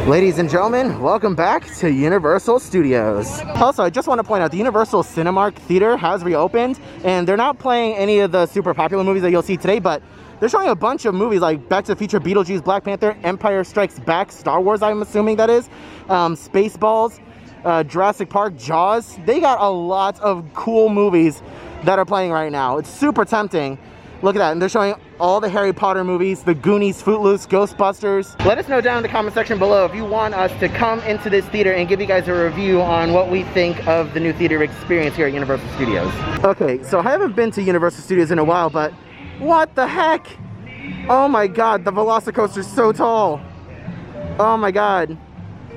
Ladies and gentlemen, welcome back to Universal Studios. Also, I just want to point out the Universal Cinemark Theater has reopened, and they're not playing any of the super popular movies that you'll see today, but they're showing a bunch of movies like Back to the Future, Beetlejuice, Black Panther, Empire Strikes Back, Star Wars, I'm assuming that is, Spaceballs, Jurassic Park, Jaws. They got a lot of cool movies that are playing right now. It's super tempting. Look at that, and they're showing all the Harry Potter movies, the Goonies, Footloose, Ghostbusters. Let us know down in the comment section below if you want us to come into this theater and give you guys a review on what we think of the new theater experience here at Universal Studios. Okay, so I haven't been to Universal Studios in a while, but what the heck? Oh my god, the Velocicoaster is so tall. Oh my god.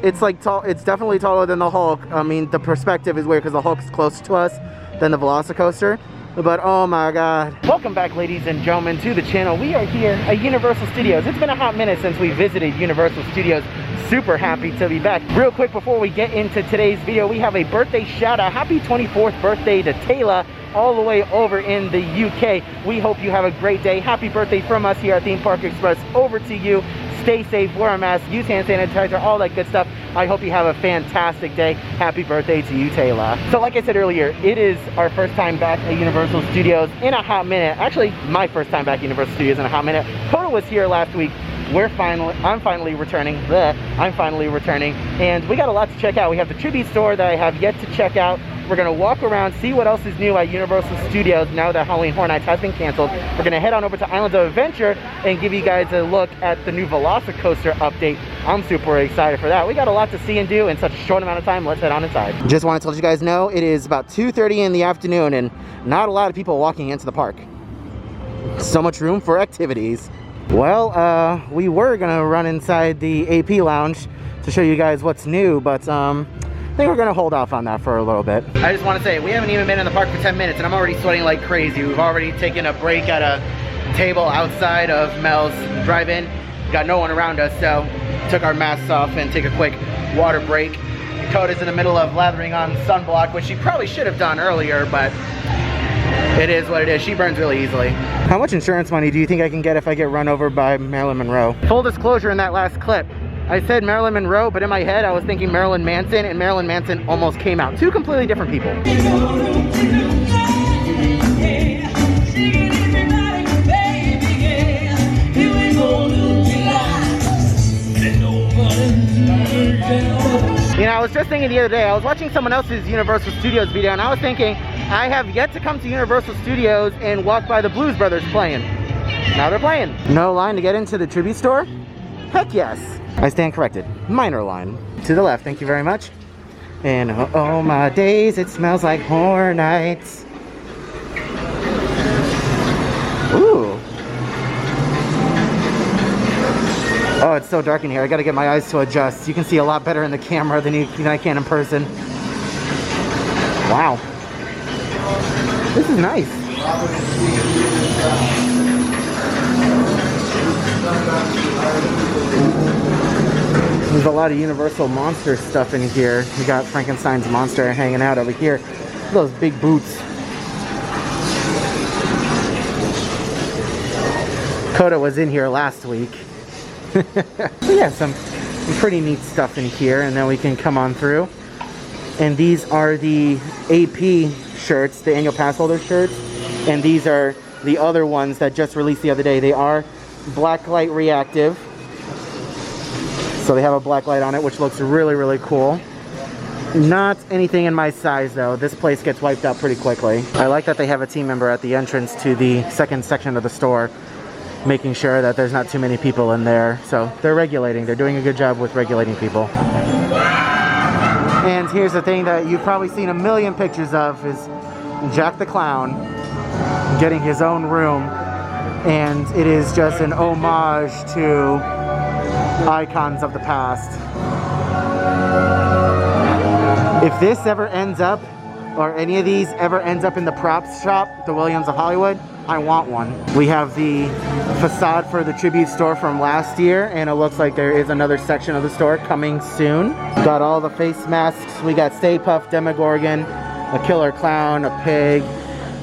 It's like tall, it's definitely taller than the Hulk. I mean, the perspective is weird because the Hulk's closer to us than the Velocicoaster. But oh my god. Welcome back, ladies and gentlemen, to the channel. We are here at Universal Studios. It's been a hot minute since we visited Universal Studios. Super happy to be back. Real quick before we get into today's video, we have a birthday shout out. Happy 24th birthday to Taylor, all the way over in the UK. We hope you have a great day. Happy birthday from us here at Theme Park Express over to you. Stay safe, wear a mask, use hand sanitizer, all that good stuff. I hope you have a fantastic day. Happy birthday to you, Taylor. So like I said earlier, it is our first time back at Universal Studios in a hot minute. Actually, my first time back at Universal Studios in a hot minute. Hoda was here last week. I'm finally returning. And we got a lot to check out. We have the Tribute store that I have yet to check out. We're gonna walk around, see what else is new at Universal Studios now that Halloween Horror Nights has been canceled. We're gonna head on over to Islands of Adventure and give you guys a look at the new Velocicoaster update. I'm super excited for that. We got a lot to see and do in such a short amount of time. Let's head on inside. Just want to let you guys know it is about 2:30 in the afternoon and not a lot of people walking into the park. So much room for activities. Well, we were gonna run inside the AP lounge to show you guys what's new, but I think we're gonna hold off on that for a little bit. I just want to say, we haven't even been in the park for 10 minutes and I'm already sweating like crazy. We've already taken a break at a table outside of Mel's drive-in. Got no one around us, so took our masks off and take a quick water break. Dakota's in the middle of lathering on sunblock, which she probably should have done earlier, but it is what it is. She burns really easily. How much insurance money do you think I can get if I get run over by Marilyn Monroe? Full disclosure, in that last clip, I said Marilyn Monroe, but in my head I was thinking Marilyn Manson, and Marilyn Manson almost came out. Two completely different people. You know, I was just thinking the other day, I was watching someone else's Universal Studios video, and I was thinking, I have yet to come to Universal Studios and walk by the Blues Brothers playing. Now they're playing. No line to get into the Tribute store? Heck yes. I stand corrected. Minor line. To the left, thank you very much. And oh my days, it smells like Horror Nights. Ooh. Oh, it's so dark in here. I gotta get my eyes to adjust. You can see a lot better in the camera than I can in person. Wow. This is nice. There's a lot of Universal Monster stuff in here. We got Frankenstein's monster hanging out over here. Those big boots. Coda was in here last week. Yeah, some pretty neat stuff in here, and then we can come on through. And these are the AP shirts, the annual Passholder shirts, and these are the other ones that just released the other day. They are blacklight reactive, so they have a black light on it, which looks really, really cool. Not anything in my size though. This place gets wiped out pretty quickly. I like that they have a team member at the entrance to the second section of the store, making sure that there's not too many people in there. So they're regulating. They're doing a good job with regulating people. And here's the thing that you've probably seen a million pictures of is Jack the Clown getting his own room. And it is just an homage to icons of the past. If this ever ends up, or any of these ever ends up in the props shop, the Williams of Hollywood, I want one. We have the facade for the Tribute store from last year, and it looks like there is another section of the store coming soon. Got all the face masks. We got Stay Puft, Demogorgon, a killer clown, a pig.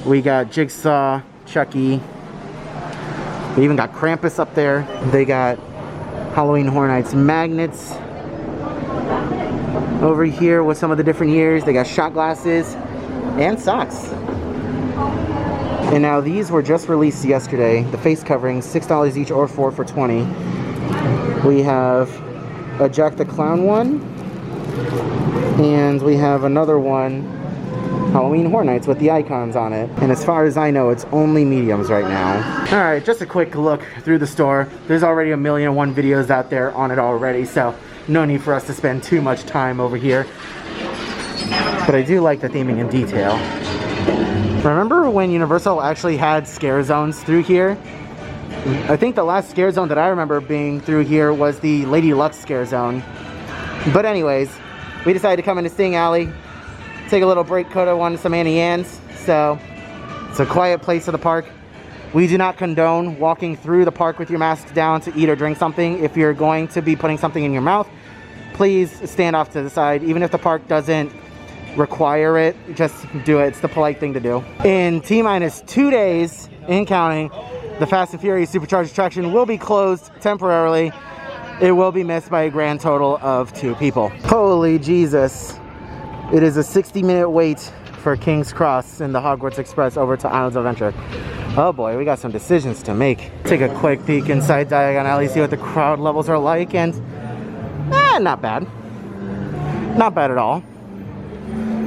We got Jigsaw, Chucky. We even got Krampus up there. They got Halloween Horror Nights magnets. Over here with some of the different years, they got shot glasses and socks. And now these were just released yesterday. The face coverings, $6 each or 4 for $20. We have a Jack the Clown one, and we have another one, Halloween Horror Nights with the icons on it. And as far as I know, it's only mediums right now. All right, just a quick look through the store. There's already 1,000,001 videos out there on it already, so no need for us to spend too much time over here. But I do like the theming and detail. Remember when Universal actually had scare zones through here? I think the last scare zone that I remember being through here was the Lady Luck scare zone. But anyways, we decided to come into Sting Alley, take a little break. Coda wanted some Annie Ann's, so it's a quiet place of the park. We do not condone walking through the park with your mask down to eat or drink something. If you're going to be putting something in your mouth, please stand off to the side. Even if the park doesn't require it, just do it. It's the polite thing to do. In T-minus 2 days, in counting, the Fast and Furious Supercharged attraction will be closed temporarily. It will be missed by a grand total of 2 people. Holy Jesus. It is a 60-minute wait for King's Cross in the Hogwarts Express over to Islands of Adventure. Oh boy, we got some decisions to make. Take a quick peek inside Diagon Alley, see what the crowd levels are like, and not bad. Not bad at all.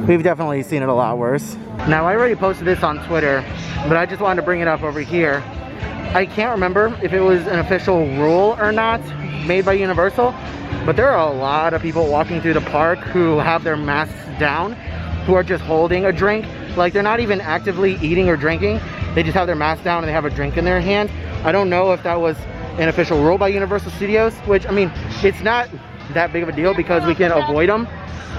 We've definitely seen it a lot worse. Now, I already posted this on Twitter, but I just wanted to bring it up over here. I can't remember if it was an official rule or not made by Universal, but there are a lot of people walking through the park who have their masks down, who are just holding a drink. Like, they're not even actively eating or drinking. They just have their mask down and they have a drink in their hand. I don't know if that was an official rule by Universal Studios, which, I mean, it's not that big of a deal because we can avoid them.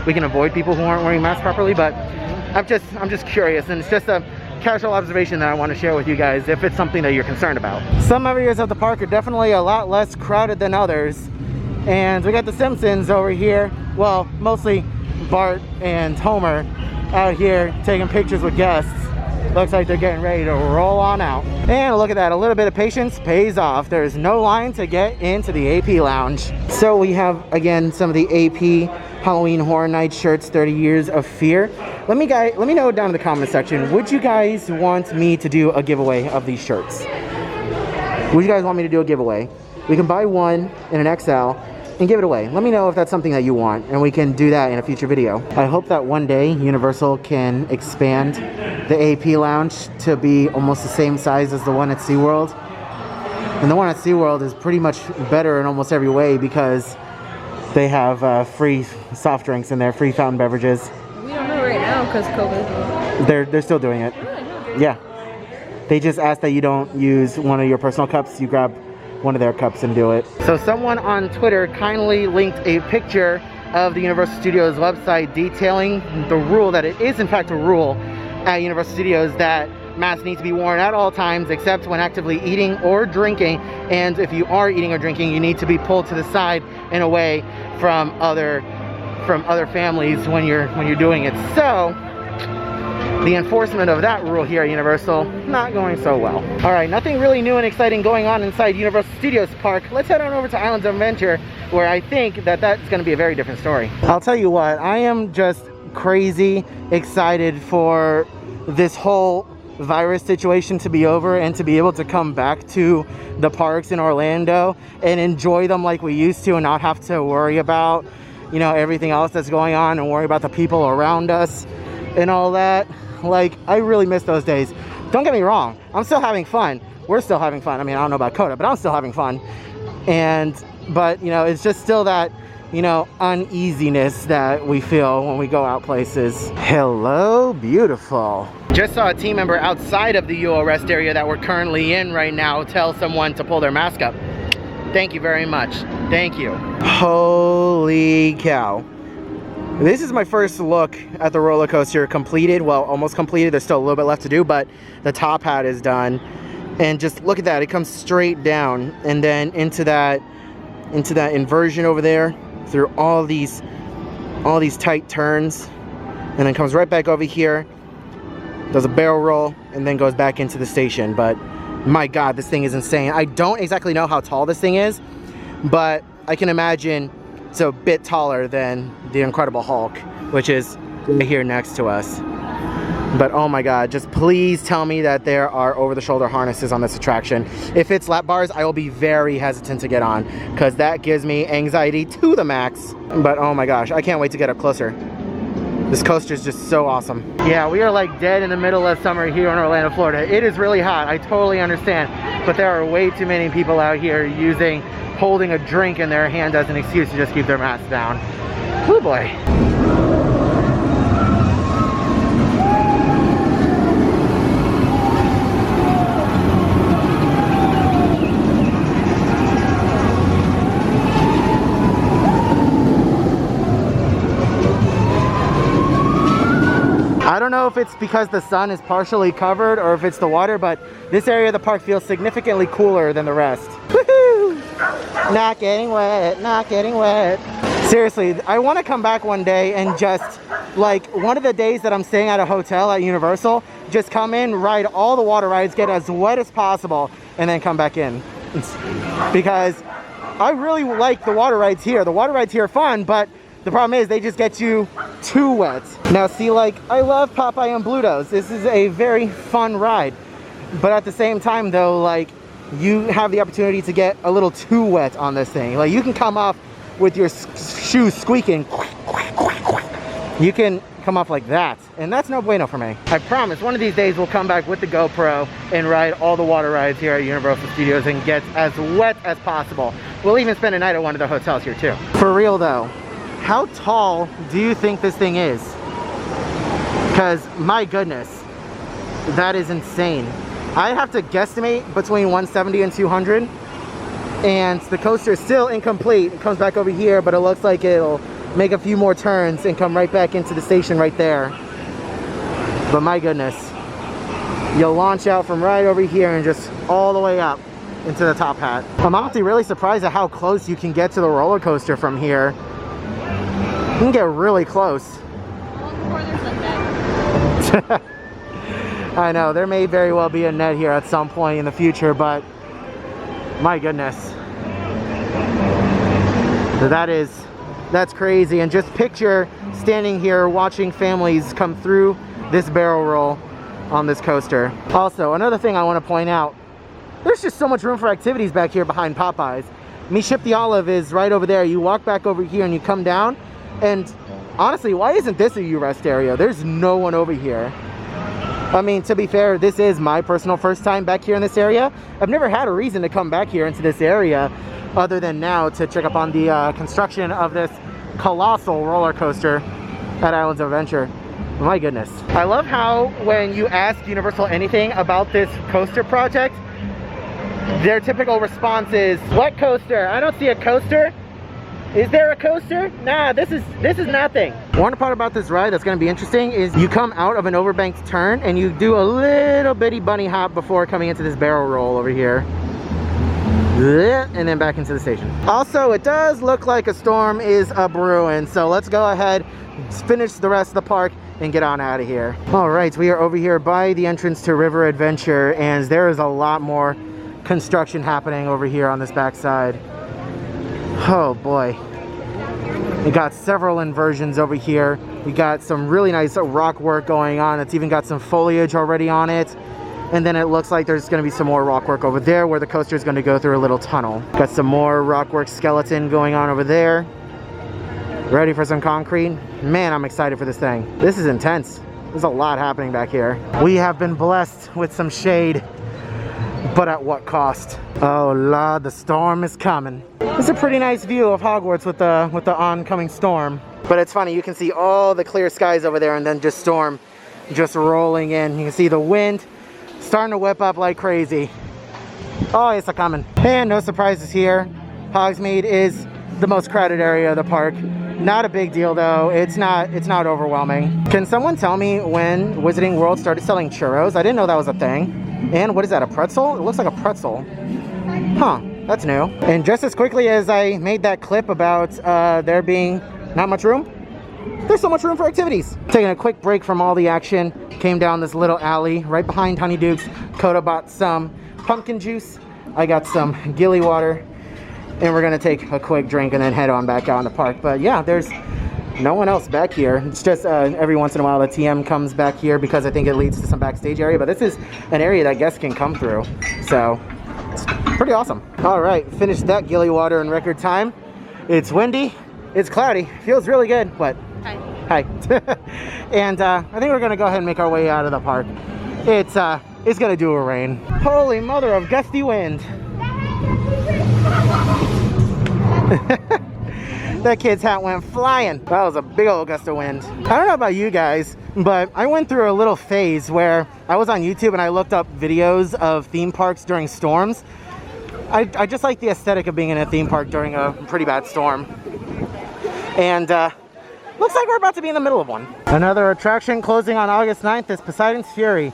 We can avoid people who aren't wearing masks properly, but I'm just curious, and it's just a casual observation that I want to share with you guys if it's something that you're concerned about. Some areas of the park are definitely a lot less crowded than others, and we got the Simpsons over here. Well, mostly Bart and Homer out here taking pictures with guests. Looks like they're getting ready to roll on out. And look at that, a little bit of patience pays off. There's no line to get into the AP Lounge. So we have, again, some of the AP Halloween Horror Nights shirts, 30 Years of Fear. Let me know down in the comment section, would you guys want me to do a giveaway of these shirts? Would you guys want me to do a giveaway? We can buy one in an XL and give it away. Let me know if that's something that you want, and we can do that in a future video. I hope that one day Universal can expand the AP Lounge to be almost the same size as the one at SeaWorld. And the one at SeaWorld is pretty much better in almost every way because they have free soft drinks in there, free fountain beverages. We don't know right now because COVID. They're still doing it. Really? Yeah. They just ask that you don't use one of your personal cups. You grab one of their cups and do it. So someone on Twitter kindly linked a picture of the Universal Studios website detailing the rule that it is in fact a rule at Universal Studios that masks need to be worn at all times except when actively eating or drinking, and if you are eating or drinking, you need to be pulled to the side and away from other families when you're doing it. So the enforcement of that rule here at Universal, not going so well. All right, nothing really new and exciting going on inside Universal Studios Park. Let's head on over to Islands of Adventure, where I think that that's gonna be a very different story. I'll tell you what, I am just crazy excited for this whole virus situation to be over and to be able to come back to the parks in Orlando and enjoy them like we used to and not have to worry about, you know, everything else that's going on and worry about the people around us and all that. Like, I really miss those days. Don't get me wrong, I'm still having fun. We're still having fun. I mean, I don't know about Coda, but I'm still having fun. But you know, it's just still that, you know, uneasiness that we feel when we go out places. Hello, beautiful. Just saw a team member outside of the UO rest area that we're currently in right now tell someone to pull their mask up. Thank you very much. Thank you. Holy cow. This is my first look at the roller coaster completed. Well, almost completed. There's still a little bit left to do, but the top hat is done. And just look at that. It comes straight down and then into that inversion over there through all these tight turns, and then comes right back over here, does a barrel roll, and then goes back into the station. But my God, this thing is insane. I don't exactly know how tall this thing is, but I can imagine so a bit taller than the Incredible Hulk, which is right here next to us. But oh my god, just please tell me that there are over-the-shoulder harnesses on this attraction. If it's lap bars, I will be very hesitant to get on, because that gives me anxiety to the max. But oh my gosh, I can't wait to get up closer. This coaster is just so awesome. Yeah, we are like dead in the middle of summer here in Orlando, Florida. It is really hot, I totally understand. But there are way too many people out here holding a drink in their hand as an excuse to just keep their masks down. Oh boy. I don't know if it's because the sun is partially covered or if it's the water, but this area of the park feels significantly cooler than the rest. Woohoo! Not getting wet, not getting wet. Seriously, I want to come back one day and just, like, one of the days that I'm staying at a hotel at Universal, just come in, ride all the water rides, get as wet as possible, and then come back in. Because I really like the water rides here. The water rides here are fun, but the problem is they just get you too wet. Now see, like, I love Popeye and Bluto's. This is a very fun ride. But at the same time though, like, you have the opportunity to get a little too wet on this thing. Like, you can come off with your shoes squeaking. You can come off like that. And that's no bueno for me. I promise one of these days we'll come back with the GoPro and ride all the water rides here at Universal Studios and get as wet as possible. We'll even spend a night at one of the hotels here too. For real though, how tall do you think this thing is? Because my goodness, that is insane. I have to guesstimate between 170 and 200, and the coaster is still incomplete. It comes back over here, but it looks like it'll make a few more turns and come right back into the station right there. But my goodness, you'll launch out from right over here and just all the way up into the top hat. I'm honestly really surprised at how close you can get to the roller coaster from here. You can get really close. I know, there may very well be a net here at some point in the future, but my goodness. That's crazy. And just picture standing here watching families come through this barrel roll on this coaster. Also, another thing I want to point out, there's just so much room for activities back here behind Popeyes. Me Ship the Olive is right over there. You walk back over here and you come down, and honestly, why isn't this a U-Rest area? There's no one over here. I mean, to be fair, this is my personal first time back here in this area. I've never had a reason to come back here into this area other than now to check up on the construction of this colossal roller coaster at Islands of Adventure. My goodness. I love how when you ask Universal anything about this coaster project, their typical response is, "What coaster? I don't see a coaster. Is there a coaster? Nah, this is nothing." One part about this ride that's going to be interesting is you come out of an overbanked turn and you do a little bitty bunny hop before coming into this barrel roll over here. And then back into the station. Also, it does look like a storm is a brewing, so let's go ahead, finish the rest of the park, and get on out of here. All right, we are over here by the entrance to River Adventure, and there is a lot more construction happening over here on this backside. Oh boy. We got several inversions over here. We got some really nice rock work going on. It's even got some foliage already on it. And then it looks like there's going to be some more rock work over there where the coaster is going to go through a little tunnel. Got some more rock work skeleton going on over there. Ready for some concrete? Man, I'm excited for this thing. This is intense. There's a lot happening back here. We have been blessed with some shade, but at what cost? Oh Lord, the storm is coming. It's a pretty nice view of Hogwarts with the oncoming storm. But it's funny, you can see all the clear skies over there and then just storm just rolling in. You can see the wind starting to whip up like crazy. Oh, it's a coming. And no surprises here. Hogsmeade is the most crowded area of the park. Not a big deal though. It's not overwhelming. Can someone tell me when Wizarding World started selling churros? I didn't know that was a thing. And what is that, a pretzel? It looks like a pretzel. Huh, that's new. And just as quickly as I made that clip about there being not much room, there's so much room for activities. Taking a quick break from all the action, came down this little alley right behind Honeyduke's. Coda bought some pumpkin juice. I got some gilly water. and we're gonna take a quick drink and then head on back out in the park. But yeah, there's no one else back here. It's just every once in a while the TM comes back here because I think it leads to some backstage area, but this is an area that guests can come through, so it's pretty awesome. All right, finished that Gilly Water in record time. It's windy, it's cloudy, feels really good. What? Hi. And I think we're gonna go ahead and make our way out of the park. It's gonna do a rain. Holy mother of gusty wind. That kid's hat went flying. That was a big old gust of wind. I don't know about you guys, but I went through a little phase where I was on YouTube and I looked up videos of theme parks during storms. I just like the aesthetic of being in a theme park during a pretty bad storm. And looks like we're about to be in the middle of one. Another attraction closing on August 9th is Poseidon's Fury.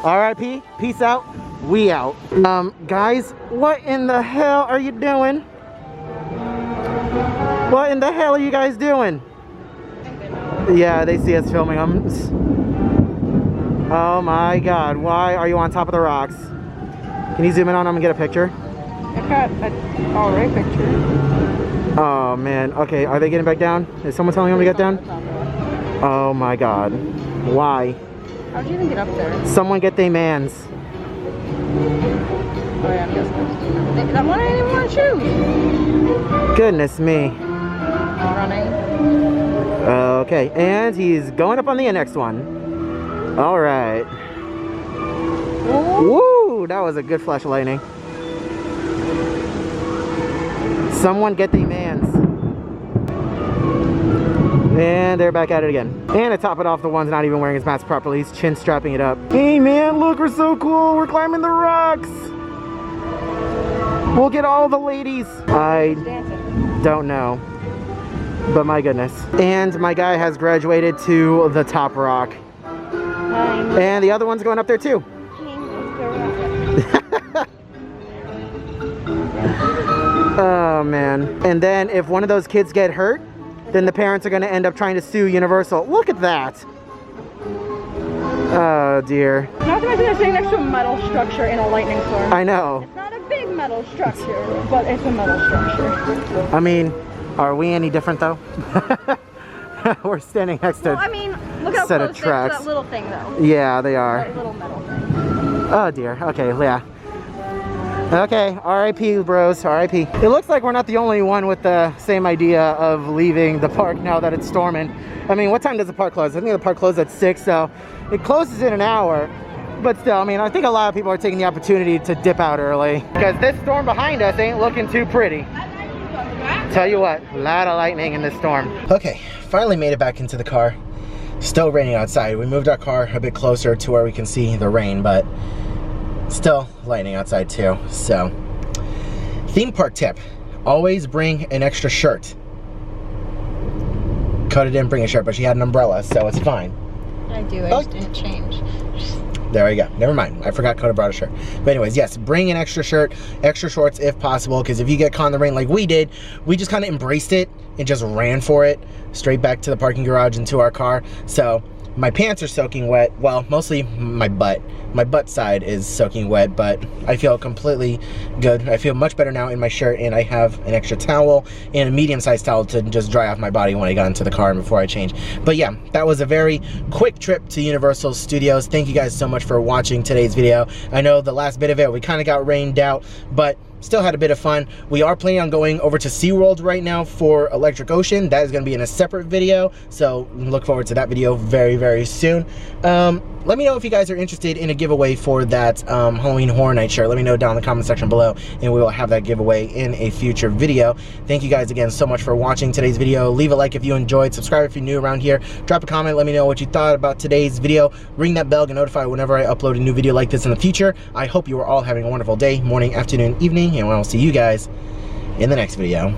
RIP, peace out, we out. Guys, what in the hell are you doing? What in the hell are you guys doing? Yeah, they see us filming them. Oh my God, why are you on top of the rocks? Can you zoom in on them and get a picture? I got an alright picture. Oh man, okay, are they getting back down? Is someone telling them to get down? Oh my God, why? How'd you even get up there? Someone get they mans. Oh yeah, I'm guessing. That one I didn't even want to choose. Goodness me. Running. Okay, and he's going up on the next one. All right. Woo! That was a good flash of lightning. Someone get the mans. And they're back at it again. And to top it off, the one's not even wearing his mask properly. He's chin strapping it up. Hey man, look, we're so cool. We're climbing the rocks. We'll get all the ladies. I don't know, but my goodness. And my guy has graduated to the top rock. And the other one's going up there too. Oh man. And then if one of those kids get hurt, then the parents are going to end up trying to sue Universal. Look at that. Oh dear. Not to mention they're sitting next to a metal structure in a lightning storm. I know. It's not a big metal structure, but it's a metal structure. I mean, are we any different though? We're standing next to I mean, look how set close of tracks. that little thing though. Yeah, they are. That little metal thing. Oh dear. Okay, yeah. Okay, RIP bros, RIP. It looks like we're not the only one with the same idea of leaving the park now that it's storming. I mean, what time does the park close? I think the park closes at 6, so it closes in an hour. But still, I mean, I think a lot of people are taking the opportunity to dip out early because this storm behind us ain't looking too pretty. Tell you what, a lot of lightning in this storm. Okay, finally made it back into the car. Still raining outside. We moved our car a bit closer to where we can see the rain, but still lightning outside too. So, theme park tip, always bring an extra shirt. Coda didn't bring a shirt, but she had an umbrella, so it's fine. I do, I just didn't change. There we go. Never mind. I forgot Coda brought a shirt. But anyways, yes, bring an extra shirt, extra shorts if possible, because if you get caught in the rain like we did, we just kind of embraced it and just ran for it straight back to the parking garage and to our car. So my pants are soaking wet. Well, mostly my butt. My butt side is soaking wet, but I feel completely good. I feel much better now in my shirt, and I have an extra towel and a medium-sized towel to just dry off my body when I got into the car and before I change. But yeah, that was a very quick trip to Universal Studios. Thank you guys so much for watching today's video. I know the last bit of it, we kind of got rained out, but still had a bit of fun. We are planning on going over to SeaWorld right now for Electric Ocean. That is going to be in a separate video, so look forward to that video very, very soon. Let me know if you guys are interested in a giveaway for that Halloween Horror Night shirt. Let me know down in the comment section below, and we will have that giveaway in a future video. Thank you guys again so much for watching today's video. Leave a like if you enjoyed, subscribe if you're new around here, drop a comment, let me know what you thought about today's video, ring that bell, get notified whenever I upload a new video like this in the future. I hope you are all having a wonderful day, morning, afternoon, evening, and I'll see you guys in the next video.